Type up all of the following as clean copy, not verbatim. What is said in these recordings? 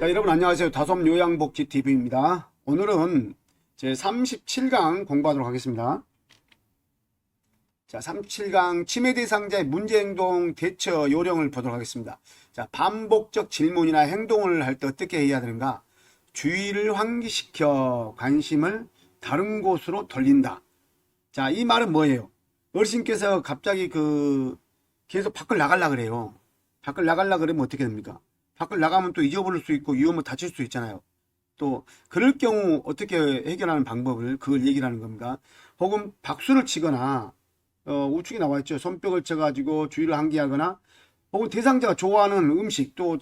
자, 여러분 안녕하세요. 다솜 요양복지TV입니다. 오늘은 제 37강 공부하도록 하겠습니다. 자, 37강 치매 대상자의 문제행동 대처 요령을 보도록 하겠습니다. 자, 반복적 질문이나 행동을 할 때 어떻게 해야 되는가? 주의를 환기시켜 관심을 다른 곳으로 돌린다. 자, 이 말은 뭐예요? 어르신께서 갑자기 계속 밖을 나가려 그래요. 밖을 나가려 그러면 어떻게 됩니까? 밖을 나가면 또 잊어버릴 수 있고 위험을 다칠 수 있잖아요. 또 그럴 경우 어떻게 해결하는 방법을 그걸 얘기를 하는 겁니다. 혹은 박수를 치거나 우측에 나와 있죠. 손뼉을 쳐가지고 주의를 환기하거나 혹은 대상자가 좋아하는 음식 또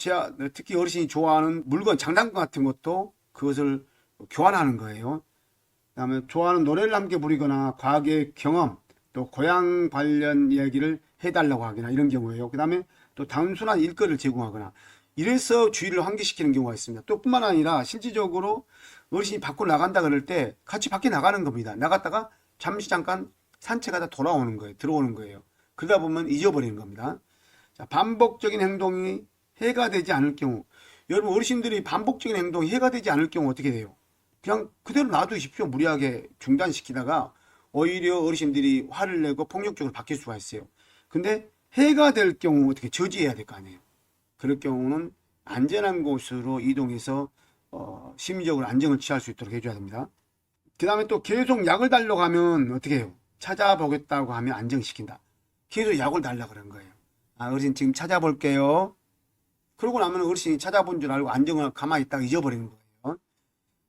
특히 어르신이 좋아하는 물건 장난감 같은 것도 그것을 교환하는 거예요. 그다음에 좋아하는 노래를 함께 부르거나 과거의 경험 또 고향 관련 이야기를 해달라고 하거나 이런 경우예요. 그 다음에 또 단순한 일거리를 제공하거나 이래서 주의를 환기시키는 경우가 있습니다. 또 뿐만 아니라 실질적으로 어르신이 밖으로 나간다 그럴 때 같이 밖에 나가는 겁니다. 나갔다가 잠시 잠깐 산책하다 돌아오는 거예요. 들어오는 거예요. 그러다 보면 잊어버리는 겁니다. 자, 반복적인 행동이 해가 되지 않을 경우, 여러분 어르신들이 반복적인 행동이 해가 되지 않을 경우 어떻게 돼요? 그냥 그대로 놔두십시오. 무리하게 중단시키다가 오히려 어르신들이 화를 내고 폭력적으로 바뀔 수가 있어요. 근데 해가 될 경우 어떻게 저지해야 될 거 아니에요. 그럴 경우는 안전한 곳으로 이동해서 심리적으로 안정을 취할 수 있도록 해줘야 됩니다. 그 다음에 또 계속 약을 달라고 하면 어떻게 해요? 찾아보겠다고 하면 안정시킨다. 계속 약을 달라 그런 거예요. 아, 어르신 지금 찾아볼게요. 그러고 나면 어르신이 찾아본 줄 알고 안정을 가만히 있다가 잊어버리는 거예요.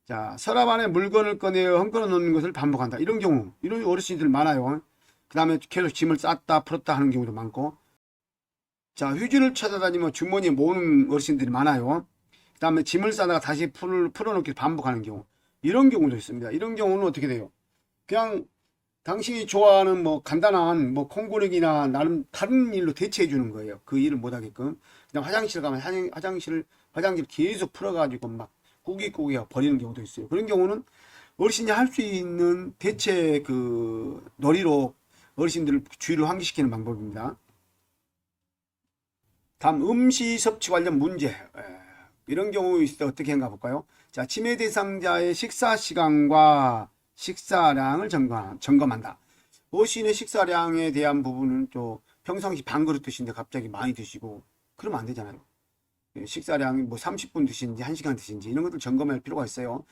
자, 서랍 안에 물건을 꺼내어 헝클어 놓는 것을 반복한다. 이런 경우, 이런 어르신들 많아요. 그 다음에 계속 짐을 쌌다 풀었다 하는 경우도 많고. 자, 휴지를 찾아다니며 주머니에 모으는 어르신들이 많아요. 그 다음에 짐을 싸다가 다시 풀어놓기 반복하는 경우. 이런 경우도 있습니다. 이런 경우는 어떻게 돼요? 그냥 당신이 좋아하는 간단한 콩고르기나 나름 다른 일로 대체해 주는 거예요. 그 일을 못하게끔. 그냥 화장실 가면 화장실 계속 풀어가지고 막 꾸기꾸기 버리는 경우도 있어요. 그런 경우는 어르신이 할 수 있는 대체 놀이로 어르신들을 주의를 환기시키는 방법입니다. 다음 음식 섭취 관련 문제. 이런 경우 있을 때 어떻게 한가 볼까요? 자, 치매 대상자의 식사 시간과 식사량을 점검한다. 어르신의 식사량에 대한 부분은 또 평상시 반 그릇 드시는데 갑자기 많이 드시고 그러면 안 되잖아요. 식사량이 30분 드시는지 1시간 드시는지 이런 것들 점검할 필요가 있어요.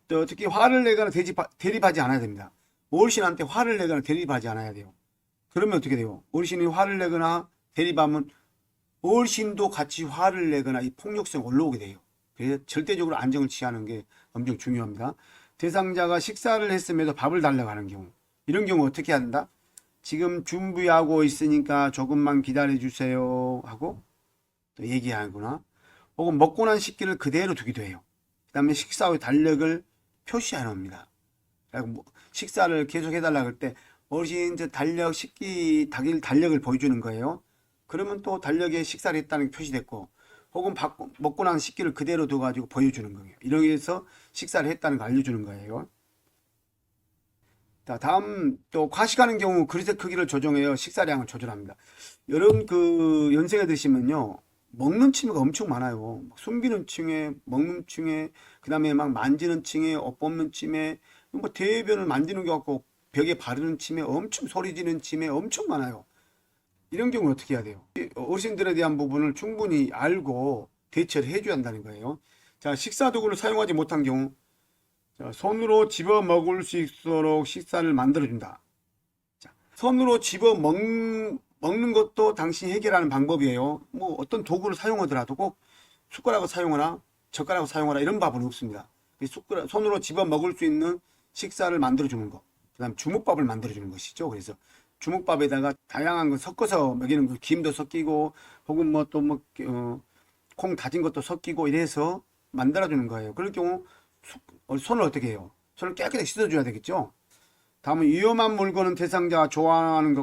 또 특히 화를 내거나 대립하지 않아야 됩니다. 어르신한테 화를 내거나 대립하지 않아야 돼요. 그러면 어떻게 돼요? 어르신이 화를 내거나 대립하면 어르신도 같이 화를 내거나 이 폭력성이 올라오게 돼요. 그래서 절대적으로 안정을 취하는 게 엄청 중요합니다. 대상자가 식사를 했음에도 밥을 달라고 하는 경우, 이런 경우 어떻게 해야 된다? 지금 준비하고 있으니까 조금만 기다려 주세요 하고 또 얘기하거나, 혹은 먹고 난 식기를 그대로 두기도 해요. 그 다음에 식사 후 달력을 표시해 놓습니다. 식사를 계속 해달라고 할 때 어르신 달력을 보여주는 거예요. 그러면 또 달력에 식사를 했다는 게 표시됐고, 혹은 먹고 난 식기를 그대로 둬가지고 보여주는 거예요. 이렇게 해서 식사를 했다는 걸 알려주는 거예요. 자, 다음 또 과식하는 경우 그릇의 크기를 조정해요. 식사량을 조절합니다. 여러분 연세가 드시면요, 먹는 취미가 엄청 많아요. 숨기는 층에, 먹는 층에, 그 다음에 막 만지는 층에, 옷 벗는 층에, 대변을 만지는 것 같고 벽에 바르는 침에, 엄청 소리 지르는 침에 엄청 많아요. 이런 경우는 어떻게 해야 돼요? 어르신들에 대한 부분을 충분히 알고 대처를 해줘야 한다는 거예요. 자, 식사 도구를 사용하지 못한 경우, 자, 손으로 집어 먹을 수 있도록 식사를 만들어준다. 자, 손으로 먹는 것도 당신이 해결하는 방법이에요. 어떤 도구를 사용하더라도 꼭 숟가락을 사용하나 젓가락을 사용하나 이런 밥은 없습니다. 손으로 집어 먹을 수 있는 식사를 만들어주는 것. 그 다음 주먹밥을 만들어주는 것이죠. 그래서 주먹밥에다가 다양한 거 섞어서 먹이는 거, 김도 섞이고, 혹은 콩 다진 것도 섞이고 이래서 만들어주는 거예요. 그럴 경우 손을 어떻게 해요? 손을 깨끗하게 씻어줘야 되겠죠. 다음은 위험한 물건은 대상자가 좋아하는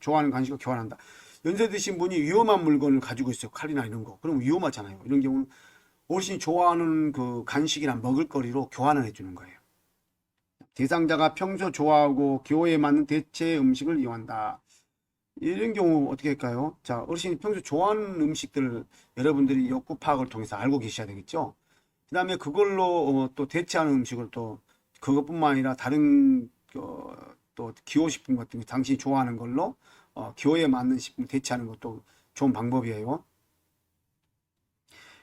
좋아하는 간식과 교환한다. 연세 드신 분이 위험한 물건을 가지고 있어요. 칼이나 이런 거. 그럼 위험하잖아요. 이런 경우는 어르신이 좋아하는 간식이나 먹을거리로 교환을 해주는 거예요. 대상자가 평소 좋아하고 기호에 맞는 대체 음식을 이용한다. 이런 경우 어떻게 할까요? 자, 어르신이 평소 좋아하는 음식들을 여러분들이 욕구 파악을 통해서 알고 계셔야 되겠죠? 그 다음에 그걸로 또 대체하는 음식을 또 그것뿐만 아니라 다른 또 기호식품 같은 거 당신이 좋아하는 걸로 기호에 맞는 식품 대체하는 것도 좋은 방법이에요.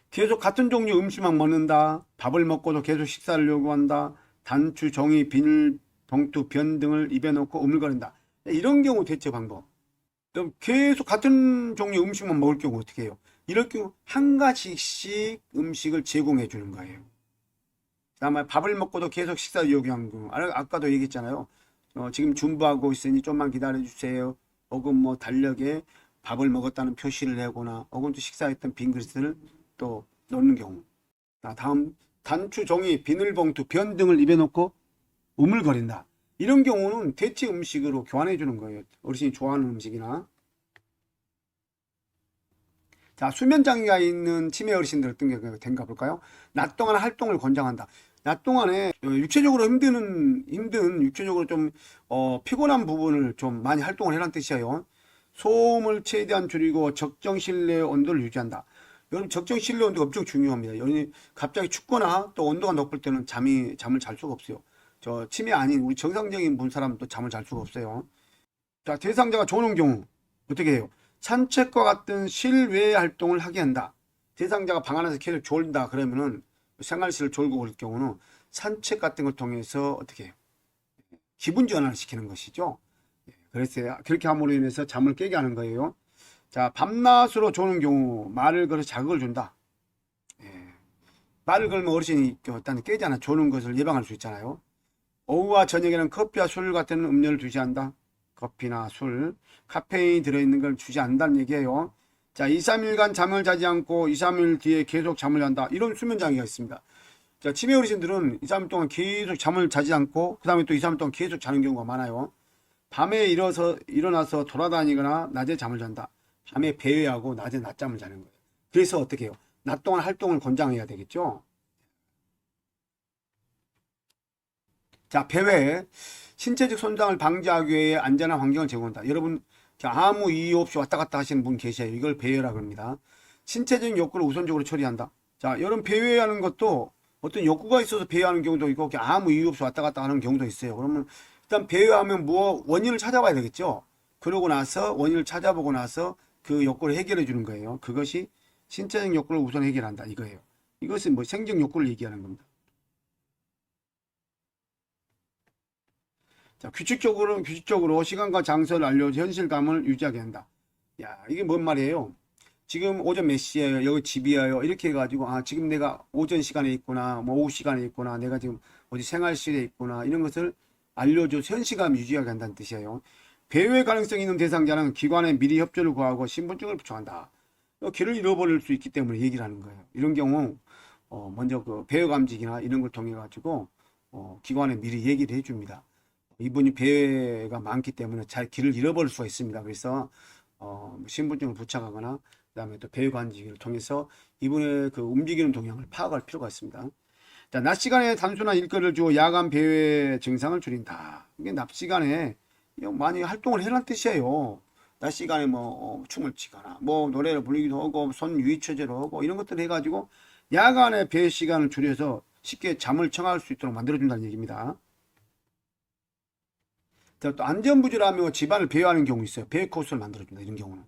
계속 같은 종류 음식만 먹는다. 밥을 먹고도 계속 식사를 요구한다. 단추, 종이, 비닐, 봉투, 변 등을 입에 넣고 오물거린다. 이런 경우 대체 방법. 그럼 계속 같은 종류 음식만 먹을 경우 어떻게 해요? 이럴 경우 한 가지씩 음식을 제공해 주는 거예요. 다음에 밥을 먹고도 계속 식사를 요구하는 경우. 아까도 얘기했잖아요. 지금 준비하고 있으니 좀만 기다려 주세요. 혹은 뭐 달력에 밥을 먹었다는 표시를 하거나 혹은 또 식사했던 빈 그릇을 또 넣는 경우. 다음 단추, 종이, 비닐봉투, 변 등을 입에 넣고 우물거린다. 이런 경우는 대체 음식으로 교환해 주는 거예요. 어르신이 좋아하는 음식이나. 자, 수면 장애가 있는 치매 어르신들 어떤 게 된가 볼까요? 낮 동안 활동을 권장한다. 낮 동안에 육체적으로 힘든 육체적으로 좀 피곤한 부분을 좀 많이 활동을 해라는 뜻이에요. 소음을 최대한 줄이고 적정 실내 온도를 유지한다. 여러분, 적정 실내 온도가 엄청 중요합니다. 여러분이 갑자기 춥거나 또 온도가 높을 때는 잠을 잘 수가 없어요. 저 치매 아닌 우리 정상적인 분 사람도 잠을 잘 수가 없어요. 자, 대상자가 좋은 경우 어떻게 해요? 산책과 같은 실외 활동을 하게 한다. 대상자가 방 안에서 계속 졸다 그러면은 생활실을 졸고 올 경우는 산책 같은 걸 통해서 어떻게 해요? 기분 전환을 시키는 것이죠. 그래서 그렇게 함으로 인해서 잠을 깨게 하는 거예요. 자, 밤낮으로 조는 경우 말을 걸어 자극을 준다. 말을 걸면 어르신이 일단 깨잖아. 조는 것을 예방할 수 있잖아요. 오후와 저녁에는 커피와 술 같은 음료를 주지 않는다. 커피나 술, 카페인이 들어있는 걸 주지 않는다는 얘기예요. 자, 2, 3일간 잠을 자지 않고 2, 3일 뒤에 계속 잠을 잔다. 이런 수면 장애가 있습니다. 자, 치매 어르신들은 2, 3일 동안 계속 잠을 자지 않고 그 다음에 또 2, 3일 동안 계속 자는 경우가 많아요. 밤에 일어나서 돌아다니거나 낮에 잠을 잔다. 밤에 배회하고 낮에 낮잠을 자는 거예요. 그래서 어떻게 해요? 낮 동안 활동을 권장해야 되겠죠. 자, 배회. 신체적 손상을 방지하기 위해 안전한 환경을 제공한다. 여러분, 아무 이유 없이 왔다 갔다 하시는 분 계셔요. 이걸 배회라고 합니다. 신체적인 욕구를 우선적으로 처리한다. 자, 여러분, 배회하는 것도 어떤 욕구가 있어서 배회하는 경우도 있고 아무 이유 없이 왔다 갔다 하는 경우도 있어요. 그러면 일단 배회하면 원인을 찾아봐야 되겠죠. 그러고 나서 원인을 찾아보고 나서 그 욕구를 해결해 주는 거예요. 그것이 신체적 욕구를 우선 해결한다 이거예요. 이것은 뭐 생적 욕구를 얘기하는 겁니다. 자, 규칙적으로 시간과 장소를 알려줘 현실감을 유지하게 한다. 야, 이게 뭔 말이에요? 지금 오전 몇 시에요? 여기 집이에요? 이렇게 해가지고, 지금 내가 오전 시간에 있구나, 뭐 오후 시간에 있구나, 내가 지금 어디 생활실에 있구나, 이런 것을 알려줘서 현실감 유지하게 한다는 뜻이에요. 배회 가능성이 있는 대상자는 기관에 미리 협조를 구하고 신분증을 부착한다. 길을 잃어버릴 수 있기 때문에 얘기를 하는 거예요. 이런 경우, 먼저 그 배회 감지기나 이런 걸 통해 가지고, 기관에 미리 얘기를 해줍니다. 이분이 배회가 많기 때문에 잘 길을 잃어버릴 수가 있습니다. 그래서 신분증을 부착하거나 그다음에 또 배회 관리를 통해서 이분의 그 움직이는 동향을 파악할 필요가 있습니다. 자, 낮 시간에 단순한 일거리를 주고 야간 배회 증상을 줄인다. 이게 낮 시간에 많이 활동을 해란 뜻이에요. 낮 시간에 뭐 춤을 추거나 뭐 노래를 부르기도 하고 손 유의처제로 하고 이런 것들을 해가지고 야간에 배회 시간을 줄여서 쉽게 잠을 청할 수 있도록 만들어준다는 얘기입니다. 또 안전부절하며 집안을 배회하는 경우 있어요. 배회 코스를 만들어준다. 이런 경우는.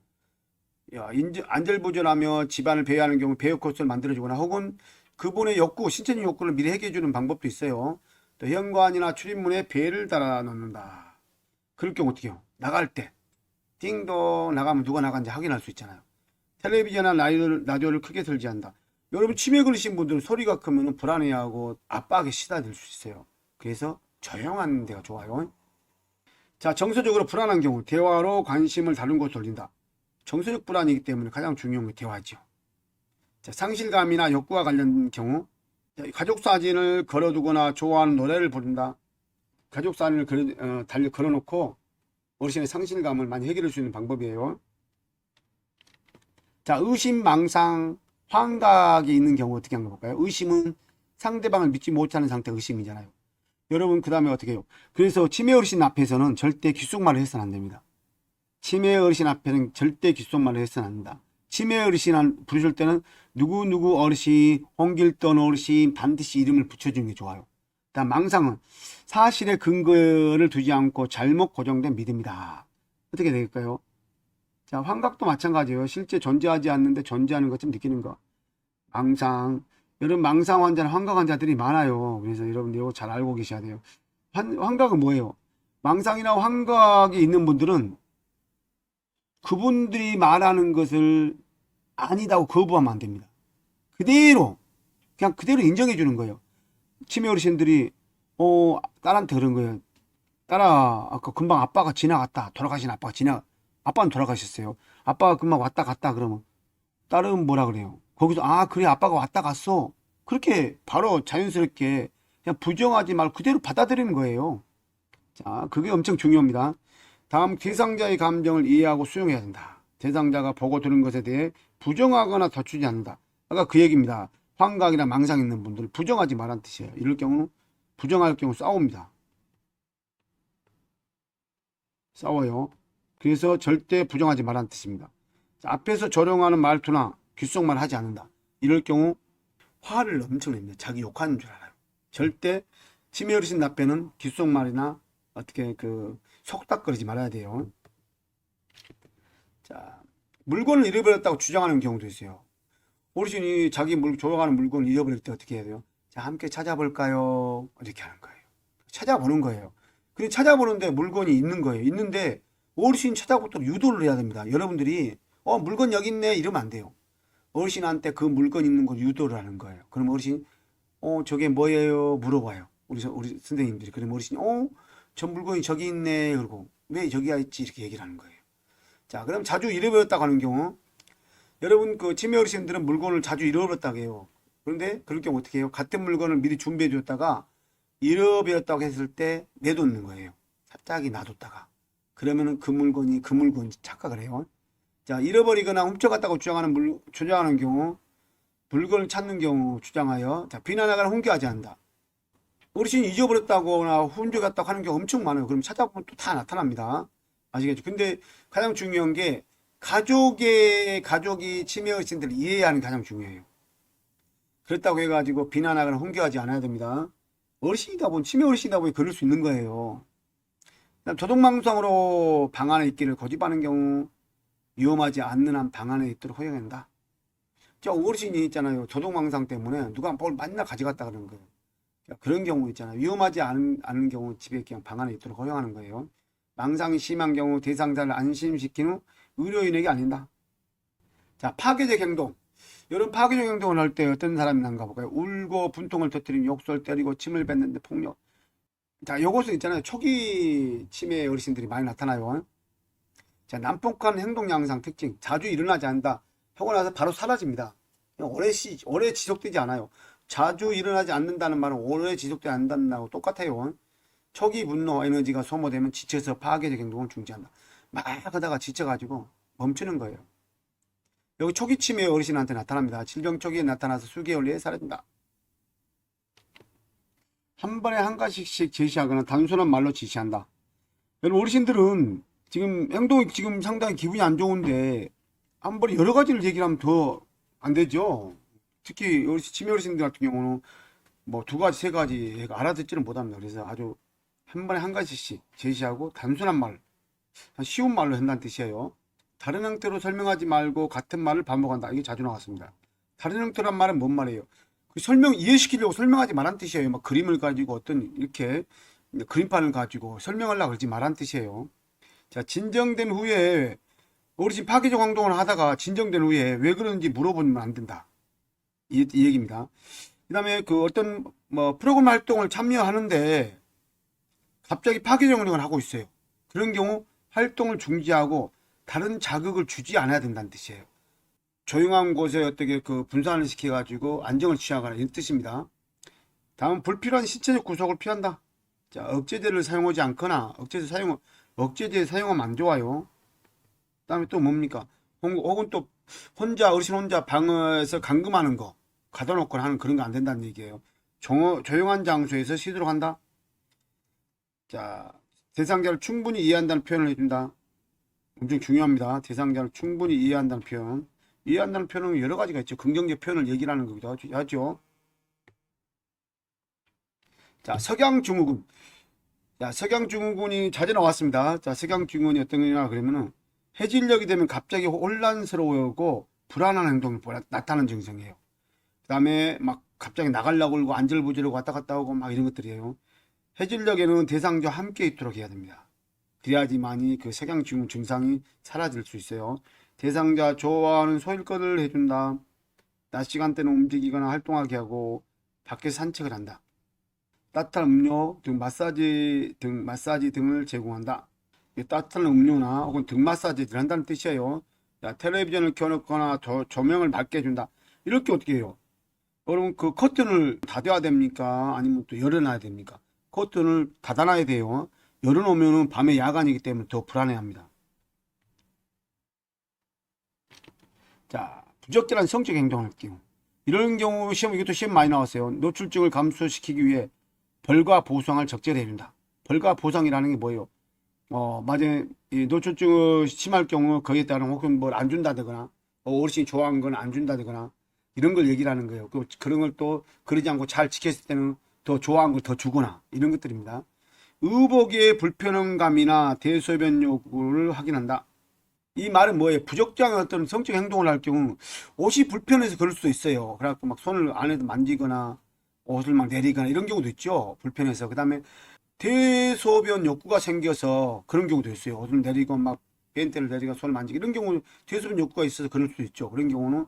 안전부절하며 집안을 배회하는 경우 배회 코스를 만들어주거나 혹은 그분의 욕구, 신체적 욕구를 미리 해결해주는 방법도 있어요. 또 현관이나 출입문에 배를 달아 놓는다. 그럴 경우 어떻게 해요? 나갈 때 띵동 나가면 누가 나간지 확인할 수 있잖아요. 텔레비전이나 라디오를 크게 틀지 않는다. 여러분 치매 걸리신 분들은 소리가 크면 불안해하고 압박에 시달릴 수 있어요. 그래서 조용한 데가 좋아요. 자, 정서적으로 불안한 경우 대화로 관심을 다른 곳으로 돌린다. 정서적 불안이기 때문에 가장 중요한 게 대화죠. 자, 상실감이나 욕구와 관련된 경우 가족 사진을 걸어두거나 좋아하는 노래를 부른다. 가족 사진을 걸어놓고 어르신의 상실감을 많이 해결할 수 있는 방법이에요. 자, 의심, 망상, 환각이 있는 경우 어떻게 한가 볼까요? 의심은 상대방을 믿지 못하는 상태 의심이잖아요. 여러분 그 다음에 어떻게 해요? 그래서 치매 어르신 앞에서는 절대 귓속말을 해서는 안 됩니다. 치매 어르신 앞에는 절대 귓속말을 해서는 안 된다. 치매 어르신 부르실 때는 누구누구 어르신, 홍길동 어르신 반드시 이름을 붙여주는 게 좋아요. 다음 망상은 사실의 근거를 두지 않고 잘못 고정된 믿음이다. 어떻게 될까요? 자, 환각도 마찬가지예요. 실제 존재하지 않는데 존재하는 것처럼 느끼는 거. 망상. 여러분 망상 환자는 환각 환자들이 많아요. 그래서 여러분 이거 잘 알고 계셔야 돼요. 환각은 뭐예요? 망상이나 환각이 있는 분들은 그분들이 말하는 것을 아니다고 거부하면 안 됩니다. 그대로 그냥 그대로 인정해 주는 거예요. 치매 어르신들이 딸한테 그런 거예요. 딸아, 아까 금방 아빠가 지나갔다. 돌아가신 아빠가 아빠는 돌아가셨어요. 아빠가 금방 왔다 갔다. 그러면 딸은 뭐라 그래요? 거기서 그래, 아빠가 왔다 갔어. 그렇게 바로 자연스럽게 그냥 부정하지 말고 그대로 받아들이는 거예요. 자, 그게 엄청 중요합니다. 다음, 대상자의 감정을 이해하고 수용해야 된다. 대상자가 보고 들은 것에 대해 부정하거나 다투지 않는다. 아까 그 얘기입니다. 환각이나 망상 있는 분들 부정하지 말란 뜻이에요. 이럴 경우는 부정할 경우 싸웁니다. 싸워요. 그래서 절대 부정하지 말란 뜻입니다. 자, 앞에서 조롱하는 말투나 귓속말 하지 않는다. 이럴 경우 화를 엄청 냅니다. 자기 욕하는 줄 알아요. 절대 치매 어르신 앞에는 귓속말이나 어떻게 속닥거리지 말아야 돼요. 자, 물건을 잃어버렸다고 주장하는 경우도 있어요. 어르신이 자기 좋아하는 물건을 잃어버릴 때 어떻게 해야 돼요? 자, 함께 찾아볼까요? 이렇게 하는 거예요. 찾아보는 거예요. 근데 찾아보는데 물건이 있는 거예요. 있는데 어르신이 찾아보도록 유도를 해야 됩니다. 여러분들이 물건 여기 있네 이러면 안 돼요. 어르신한테 그 물건 있는 걸 유도를 하는 거예요. 그럼 어르신 저게 뭐예요? 물어봐요. 우리 선생님들이. 그럼 어르신이 저 물건이 저기 있네. 그러고 왜 저기가 있지? 이렇게 얘기를 하는 거예요. 자, 그럼 자주 잃어버렸다고 하는 경우, 여러분 치매 어르신들은 물건을 자주 잃어버렸다고 해요. 그런데 그럴 경우 어떻게 해요? 같은 물건을 미리 준비해 줬다가 잃어버렸다고 했을 때 내놓는 거예요. 살짝이 놔뒀다가. 그러면은 그 물건이 착각을 해요. 자, 잃어버리거나 훔쳐갔다고 주장하는 경우, 물건을 찾는 경우 주장하여, 자, 비난하거나 훈계하지 않는다. 어르신이 잊어버렸다거나 훔쳐갔다고 하는 경우 엄청 많아요. 그럼 찾아보면 또 다 나타납니다. 아시겠죠? 근데 가장 중요한 게 가족이 치매 어르신들을 이해하는 게 가장 중요해요. 그렇다고 해가지고 비난하거나 훈계하지 않아야 됩니다. 어르신이다 보니, 치매 어르신이다 보니 그럴 수 있는 거예요. 도둑망상으로 방 안에 있기를 고집하는 경우 위험하지 않는 한 방 안에 있도록 허용한다. 저 어르신이 있잖아요. 도둑망상 때문에 누가 뭘 맨날 가져갔다 그러는 거예요. 그런 경우 있잖아요. 위험하지 않은 경우 집에 그냥 방 안에 있도록 허용하는 거예요. 망상이 심한 경우 대상자를 안심시킨 후 의료인에게 알린다. 자, 파괴적 행동. 이런 파괴적 행동을 할 때 어떤 사람이 난가 볼까요? 울고 분통을 터뜨리는 욕설 때리고 침을 뱉는데 폭력. 자, 요것은 있잖아요. 초기 치매 어르신들이 많이 나타나요. 자, 난폭한 행동 양상 특징. 자주 일어나지 않는다. 하고 나서 바로 사라집니다. 오래 지속되지 않아요. 자주 일어나지 않는다는 말은 오래 지속되지 않는다는 말하고 똑같아요. 초기 분노 에너지가 소모되면 지쳐서 파괴적 행동을 중지한다. 막 하다가 지쳐가지고 멈추는 거예요. 여기 초기 치매 어르신한테 나타납니다. 질병 초기에 나타나서 수개월 내에 사라진다. 한 번에 한 가지씩 제시하거나 단순한 말로 지시한다. 여러분 어르신들은 행동이 상당히 기분이 안 좋은데 한 번에 여러 가지를 얘기를 하면 더 안 되죠. 특히 치매 어르신들 같은 경우는 뭐 2가지, 3가지 알아듣지를 못합니다. 그래서 아주 한 번에 한 가지씩 제시하고 단순한 말, 쉬운 말로 한다는 뜻이에요. 다른 형태로 설명하지 말고 같은 말을 반복한다. 이게 자주 나왔습니다. 다른 형태란 말은 뭔 말이에요? 이해시키려고 설명하지 말란 뜻이에요. 막 그림을 가지고 이렇게 그림판을 가지고 설명하려고 그러지 말란 뜻이에요. 자, 진정된 후에 어르신 파괴적 행동을 하다가 진정된 후에 왜 그러는지 물어보면 안 된다. 이 얘기입니다. 그 다음에 어떤 프로그램 활동을 참여하는데 갑자기 파괴적 행동을 하고 있어요. 그런 경우 활동을 중지하고 다른 자극을 주지 않아야 된다는 뜻이에요. 조용한 곳에 어떻게 분산을 시켜가지고 안정을 취하거나 이런 뜻입니다. 다음, 불필요한 신체적 구속을 피한다. 자, 억제제를 사용하지 않거나 억제제 사용하면 안 좋아요. 그 다음에 또 뭡니까? 혹은 또 어르신 혼자 방에서 감금하는 거, 가둬놓거나 하는 그런 거 안 된다는 얘기예요. 조용한 장소에서 쉬도록 한다. 자, 대상자를 충분히 이해한다는 표현을 해준다. 엄청 중요합니다. 대상자를 충분히 이해한다는 표현. 이해한다는 표현은 여러 가지가 있죠. 긍정적 표현을 얘기를 하는 거기도 하죠. 자, 석양증후군. 자, 석양증후군이 자주 나왔습니다. 자, 석양증후군이 어떤 거냐 그러면은 해질녘이 되면 갑자기 혼란스러워하고 불안한 행동이 나타나는 증상이에요. 그 다음에 막 갑자기 나가려고 그러고 안절부절하고 왔다 갔다 하고 막 이런 것들이에요. 해질녘에는 대상자와 함께 있도록 해야 됩니다. 그래야지만이 그 석양증후군 증상이 사라질 수 있어요. 대상자 좋아하는 소일거리를 해준다. 낮 시간대는 움직이거나 활동하게 하고 밖에서 산책을 한다. 따뜻한 음료 등 마사지 등을 제공한다. 따뜻한 음료나 혹은 등 마사지를 한다는 뜻이에요. 자, 텔레비전을 켜놓거나 조명을 맑게 해준다. 이렇게 어떻게 해요? 여러분 그 커튼을 닫아야 됩니까? 아니면 또 열어놔야 됩니까? 커튼을 닫아놔야 돼요. 열어놓으면 밤에 야간이기 때문에 더 불안해합니다. 자, 부적절한 성적 행동을 할 경우 이런 경우 이것도 시험 많이 나왔어요. 노출증을 감소시키기 위해 벌과 보상을 적절히 해준다. 벌과 보상이라는 게 뭐예요? 맞아요. 이 노출증이 심할 경우 거기에 따른 혹은 뭘 안 준다거나 어르신이 좋아하는 건 안 준다거나 이런 걸 얘기를 하는 거예요. 그런 걸 또 그러지 않고 잘 지켰을 때는 더 좋아하는 걸 더 주거나 이런 것들입니다. 의복의 불편함감이나 대소변 요구를 확인한다. 이 말은 뭐예요? 부적절한 어떤 성적 행동을 할 경우 옷이 불편해서 그럴 수도 있어요. 그래갖고 막 손을 안에도 만지거나 옷을 막 내리거나 이런 경우도 있죠. 불편해서. 그 다음에 대소변 욕구가 생겨서 그런 경우도 있어요. 옷을 내리고 막 벤트를 내리고 손을 만지고 이런 경우 대소변 욕구가 있어서 그럴 수도 있죠. 그런 경우는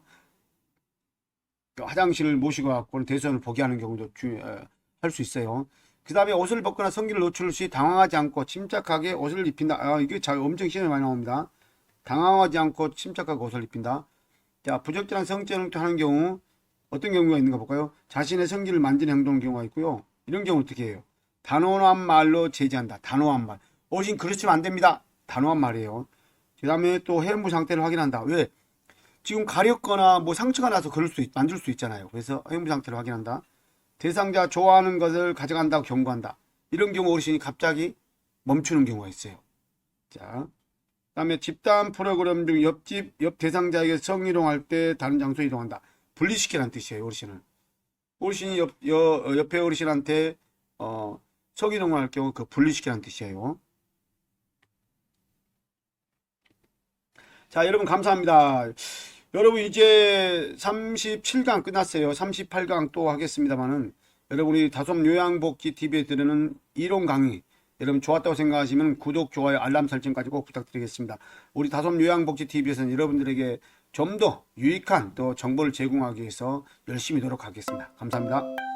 화장실을 모시고 갖고는 대소변을 보게 하는 경우도 할 수 있어요. 그 다음에 옷을 벗거나 성기를 노출 시 당황하지 않고 침착하게 옷을 입힌다. 이게 엄청 시험에 많이 나옵니다. 당황하지 않고 침착하게 옷을 입힌다. 자, 부적절한 성적 행동을 하는 경우 어떤 경우가 있는가 볼까요? 자신의 성기를 만지는 행동 경우가 있고요. 이런 경우 어떻게 해요? 단호한 말로 제지한다. 단호한 말. 어르신 그러시면 안 됩니다. 단호한 말이에요. 그 다음에 또 해부 상태를 확인한다. 왜? 지금 가렵거나 뭐 상처가 나서 만질 수 있잖아요. 그래서 해부 상태를 확인한다. 대상자 좋아하는 것을 가져간다고 경고한다. 이런 경우 어르신이 갑자기 멈추는 경우가 있어요. 자, 그 다음에 집단 프로그램 중 옆 대상자에게 성이동할 때 다른 장소에 이동한다. 분리시키라는 뜻이에요. 어르신을. 어르신이 옆에 어르신한테 성이동을 할 경우 그 분리시키라는 뜻이에요. 자, 여러분 감사합니다. 여러분 이제 37강 끝났어요. 38강 또 하겠습니다만은 여러분이 다솜 요양복지 TV에 들으는 이론 강의 여러분 좋았다고 생각하시면 구독, 좋아요, 알람 설정까지 꼭 부탁드리겠습니다. 우리 다솜 요양복지 TV에서는 여러분들에게 좀 더 유익한 또 정보를 제공하기 위해서 열심히 노력하겠습니다. 감사합니다.